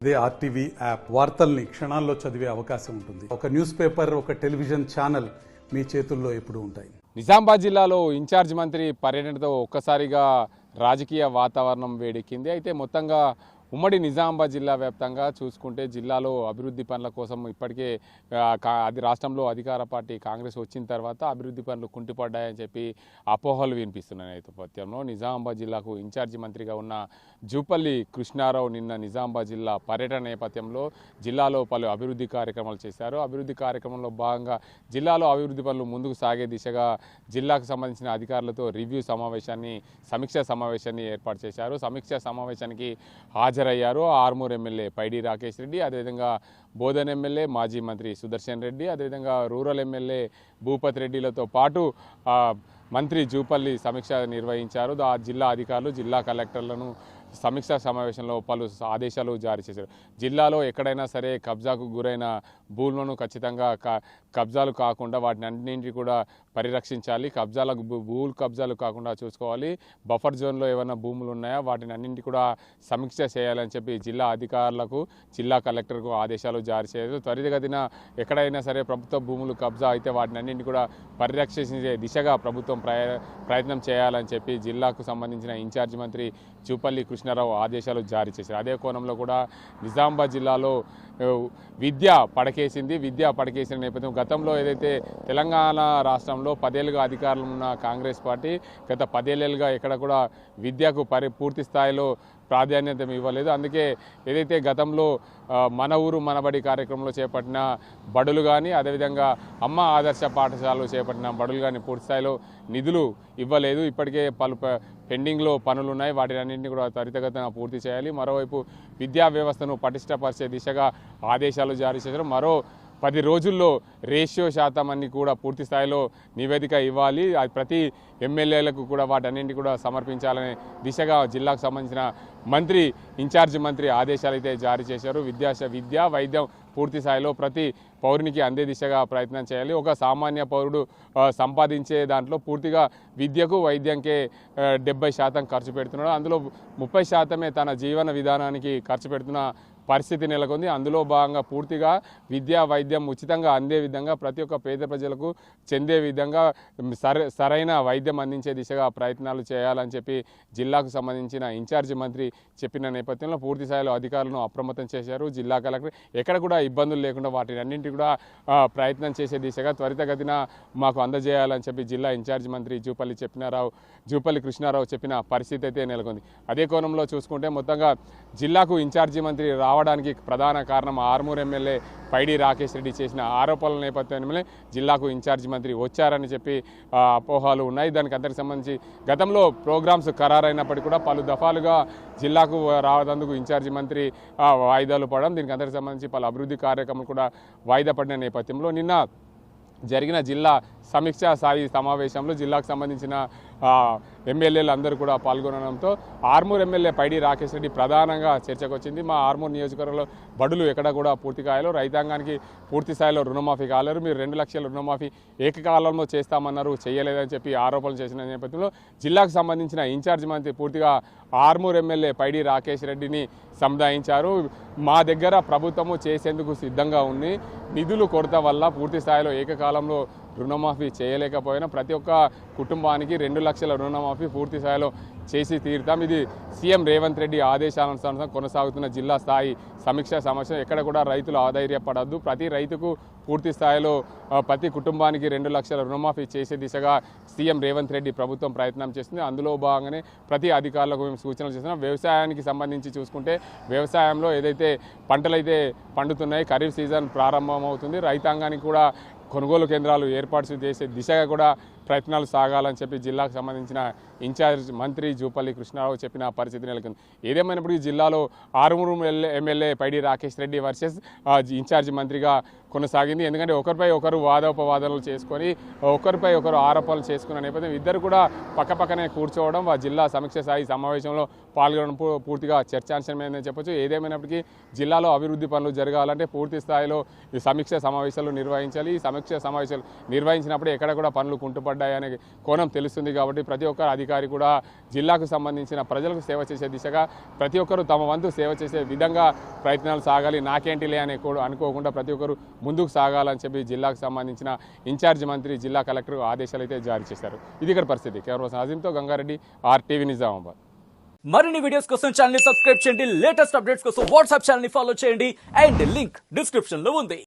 ఇదే RTV app వార్తల్ని క్షణాల్లో చదివే అవకాశం ఉంటుంది. ఒక న్యూస్ పేపర్, ఒక టెలివిజన్ ఛానల్ మీ చేతుల్లో ఎప్పుడూ ఉంటాయి. నిజామాబాద్ జిల్లాలో ఇన్ఛార్జ్ మంత్రి పర్యటనతో ఒక్కసారిగా రాజకీయ వాతావరణం వేడెక్కింది. అయితే మొత్తంగా ఉమ్మడి నిజామాబాద్ జిల్లా వ్యాప్తంగా చూసుకుంటే జిల్లాలో అభివృద్ధి పనుల కోసం ఇప్పటికే రాష్ట్రంలో అధికార పార్టీ కాంగ్రెస్ వచ్చిన తర్వాత అభివృద్ధి పనులు కుంటిపడ్డాయని చెప్పి అపోహలు వినిపిస్తున్నాయి. నేపథ్యంలో నిజామాబాద్ జిల్లాకు ఇన్ఛార్జి మంత్రిగా ఉన్న జూపల్లి కృష్ణారావు నిన్న నిజామాబాద్ జిల్లా పర్యటన నేపథ్యంలో జిల్లాలో పలు అభివృద్ధి కార్యక్రమాలు చేశారు. అభివృద్ధి కార్యక్రమంలో భాగంగా జిల్లాలో అభివృద్ధి పనులు ముందుకు సాగే దిశగా జిల్లాకు సంబంధించిన అధికారులతో రివ్యూ సమావేశాన్ని, సమీక్షా సమావేశాన్ని ఏర్పాటు చేశారు. సమీక్షా సమావేశానికి హాజరయ్యారు ఆర్మూర్ ఎమ్మెల్యే పైడి రాకేష్ రెడ్డి, అదేవిధంగా బోధన్ ఎమ్మెల్యే మాజీ మంత్రి సుదర్శన్ రెడ్డి, అదేవిధంగా రూరల్ ఎమ్మెల్యే భూపతి రెడ్డిలతో పాటు మంత్రి జూపల్లి సమీక్ష నిర్వహించారు. జిల్లా అధికారులు, జిల్లా కలెక్టర్లను సమీక్షా సమావేశంలో పలు ఆదేశాలు జారీ చేశారు. జిల్లాలో ఎక్కడైనా సరే కబ్జాకు గురైన భూములను ఖచ్చితంగా కబ్జాలు కాకుండా వాటిని అన్నింటినీ కూడా పరిరక్షించాలి. భూములు కబ్జాలు కాకుండా చూసుకోవాలి. బఫర్ జోన్లో ఏమైనా భూములు ఉన్నాయా వాటిని అన్నింటి కూడా సమీక్ష చేయాలని చెప్పి జిల్లా అధికారులకు, జిల్లా కలెక్టర్కు ఆదేశాలు జారీ చేశారు. త్వరితగతిన ఎక్కడైనా సరే ప్రభుత్వ భూములు కబ్జా అయితే వాటిని అన్నింటినీ కూడా పరిరక్షించే దిశగా ప్రభుత్వం ప్రయత్నం చేయాలని చెప్పి జిల్లాకు సంబంధించిన ఇన్ఛార్జి మంత్రి జూపల్లి కృష్ణారావు ఆదేశాలు జారీ చేశారు. అదే కోణంలో కూడా నిజామాబాద్ జిల్లాలో విద్య పడకేసిన నేపథ్యం గతంలో ఏదైతే తెలంగాణ రాష్ట్రంలో 10 ఏళ్ళుగా అధికారంలో ఉన్న కాంగ్రెస్ పార్టీ గత 10 ఏళ్ళుగా ఎక్కడ కూడా విద్యకు పూర్తి స్థాయిలో ప్రాధాన్యత ఇవ్వలేదు. అందుకే ఏదైతే గతంలో మన ఊరు మనబడి కార్యక్రమంలో చేపట్టిన బడులు కానీ, అదేవిధంగా అమ్మ ఆదర్శ పాఠశాలలో చేపట్టిన బడులు కానీ పూర్తి స్థాయిలో నిధులు ఇవ్వలేదు. ఇప్పటికే పలు పెండింగ్లో పనులు ఉన్నాయి. వాటిని అన్నింటినీ కూడా త్వరితగతిన పూర్తి చేయాలి. మరోవైపు విద్యా వ్యవస్థను పటిష్టపరిచే దిశగా ఆదేశాలు జారీ చేశారు. మరో 10 రోజుల్లో రేషియో శాతం అన్ని కూడా పూర్తి స్థాయిలో నివేదిక ఇవ్వాలి. ప్రతి ఎమ్మెల్యేలకు కూడా వాటన్నింటినీ కూడా సమర్పించాలనే దిశగా జిల్లాకు సంబంధించిన ఇన్ఛార్జి మంత్రి ఆదేశాలు అయితే జారీ చేశారు. విద్య, వైద్యం పూర్తి స్థాయిలో ప్రతి పౌరునికి అందే దిశగా ప్రయత్నం చేయాలి. ఒక సామాన్య పౌరుడు సంపాదించే దాంట్లో పూర్తిగా విద్యకు, వైద్యంకే 70% ఖర్చు పెడుతున్నాడు. అందులో 30% తన జీవన విధానానికి ఖర్చు పెడుతున్న పరిస్థితి నెలకొంది. అందులో భాగంగా పూర్తిగా విద్య, వైద్యం ఉచితంగా అందే విధంగా ప్రతి ఒక్క పేద ప్రజలకు చెందే విధంగా సరైన వైద్యం అందించే దిశగా ప్రయత్నాలు చేయాలని చెప్పి జిల్లాకు సంబంధించిన ఇన్ఛార్జి మంత్రి చెప్పిన నేపథ్యంలో పూర్తి స్థాయిలో అధికారులను అప్రమత్తం చేశారు. జిల్లా కలెక్టర్ ఎక్కడ కూడా ఇబ్బందులు లేకుండా వాటిని అన్నింటి కూడా ప్రయత్నం చేసే దిశగా త్వరితగతిన మాకు అందజేయాలని చెప్పి జిల్లా ఇన్ఛార్జి మంత్రి జూపల్లి కృష్ణారావు చెప్పిన పరిస్థితి అయితే నెలకొంది. అదే కోణంలో చూసుకుంటే మొత్తంగా జిల్లాకు ఇన్ఛార్జి మంత్రి రావడానికి ప్రధాన కారణం ఆర్మూర్ ఎమ్మెల్యే పైడి రాకేష్ రెడ్డి చేసిన ఆరోపణల నేపథ్యంలో జిల్లాకు ఇన్ఛార్జి మంత్రి వచ్చారని చెప్పి అపోహలు ఉన్నాయి. దానికి అందరికి సంబంధించి గతంలో ప్రోగ్రామ్స్ ఖరారైనప్పటికీ కూడా పలు దఫాలుగా జిల్లాకు రావడందుకు ఇన్ఛార్జి మంత్రి వాయిదాలు పడడం, దీనికి అందరికి సంబంధించి పలు అభివృద్ధి కార్యక్రమాలు కూడా వాయిదా పడిన నేపథ్యంలో నిన్న జరిగిన జిల్లా సమీక్షా స్థాయి సమావేశంలో జిల్లాకు సంబంధించిన ఎమ్మెల్యేలు అందరూ కూడా పాల్గొనడంతో ఆర్మూర్ ఎమ్మెల్యే పైడి రాకేష్ రెడ్డి ప్రధానంగా చర్చకు వచ్చింది. మా ఆర్మూర్ నియోజకవర్గంలో బడులు ఎక్కడ కూడా పూర్తి కాయలు, రైతాంగానికి పూర్తి స్థాయిలో రుణమాఫీ కాలేరు, మీరు 2 లక్షల రుణమాఫీ ఏకకాలంలో చేస్తామన్నారు, చేయలేదని చెప్పి ఆరోపణలు చేసిన నేపథ్యంలో జిల్లాకు సంబంధించిన ఇన్ఛార్జ్ మంత్రి పూర్తిగా ఆర్మూర్ ఎమ్మెల్యే పైడి రాకేష్ రెడ్డిని సముదాయించారు. మా దగ్గర ప్రభుత్వము చేసేందుకు సిద్ధంగా ఉంది, నిధులు కొరత వల్ల పూర్తి స్థాయిలో ఏకకాలంలో రుణమాఫీ చేయలేకపోయినా ప్రతి ఒక్క కుటుంబానికి 2 లక్షల రుణమాఫీ పూర్తి స్థాయిలో చేసి తీరుతాం. ఇది సీఎం రేవంత్ రెడ్డి ఆదేశానుసారం కొనసాగుతున్న జిల్లా స్థాయి సమీక్షా సమావేశం. ఎక్కడ కూడా రైతులు ఆధైర్యపడద్దు, ప్రతి రైతుకు పూర్తి స్థాయిలో ప్రతి కుటుంబానికి 2 లక్షల రుణమాఫీ చేసే దిశగా సీఎం రేవంత్ రెడ్డి ప్రభుత్వం ప్రయత్నం చేస్తుంది. అందులో భాగంగానే ప్రతి అధికారులకు మేము సూచనలు చేస్తున్నాం. వ్యవసాయానికి సంబంధించి చూసుకుంటే వ్యవసాయంలో ఏదైతే పంటలైతే పండుతున్నాయి, ఖరీఫ్ సీజన్ ప్రారంభమవుతుంది, రైతాంగానికి కూడా కొనుగోలు కేంద్రాలు ఏర్పాటు చేసే దిశగా కూడా ప్రయత్నాలు సాగాలని చెప్పి జిల్లాకు సంబంధించిన ఇన్ఛార్జ్ మంత్రి జూపల్లి కృష్ణారావు చెప్పిన పరిస్థితి నెలకొంది. ఏదేమైనప్పటికీ జిల్లాలో ఆర్మూరు ఎమ్మెల్యే పైడి రాకేష్ రెడ్డి వర్సెస్ ఇన్ఛార్జ్ మంత్రిగా కొనసాగింది. ఎందుకంటే ఒకరిపై ఒకరు వాదోపవాదనలు చేసుకొని ఒకరిపై ఒకరు ఆరోపణలు చేసుకున్న నేపథ్యం ఇద్దరు కూడా పక్కపక్కనే కూర్చోవడం జిల్లా సమీక్ష స్థాయి సమావేశంలో పాల్గొనడం పూర్తిగా చర్చాంశమైందని చెప్పొచ్చు. ఏదేమైనప్పటికీ జిల్లాలో అభివృద్ధి పనులు జరగాలంటే పూర్తి స్థాయిలో ఈ సమీక్ష సమావేశాలు నిర్వహించాలి. ఈ సమీక్ష సమావేశాలు నిర్వహించినప్పుడు ఎక్కడ కూడా పనులు కుంటుపడ్డాయి పడ్డాయనే కోణం తెలుస్తుంది. కాబట్టి ప్రతి ఒక్క అధికారి కూడా జిల్లాకు సంబంధించిన ప్రజలకు సేవ చేసే దిశగా ప్రతి ఒక్కరు తమ వంతు సేవ చేసే విధంగా ప్రయత్నాలు సాగాలి. నాకేంటిలే అనే అనుకోకుండా ప్రతి ఒక్కరు ముందుకు సాగాలని చెప్పి జిల్లాకు సంబంధించిన ఇన్ఛార్జ్ మంత్రి జిల్లా కలెక్టర్ ఆదేశాలు అయితే జారీ చేశారు. ఇది ఇక్కడ పరిస్థితి. కెమెరా అజీంతో గంగారెడ్డి, RTV నిజామాబాద్. మరిన్ని వీడియోస్ కోసం ఛానల్ ని సబ్స్క్రైబ్ చేయండి. లేటెస్ట్ అప్డేట్స్ కోసం వాట్సాప్ ఛానల్ ని ఫాలో చేయండి. అండ్ లింక్ డిస్క్రిప్షన్ లో ఉంది.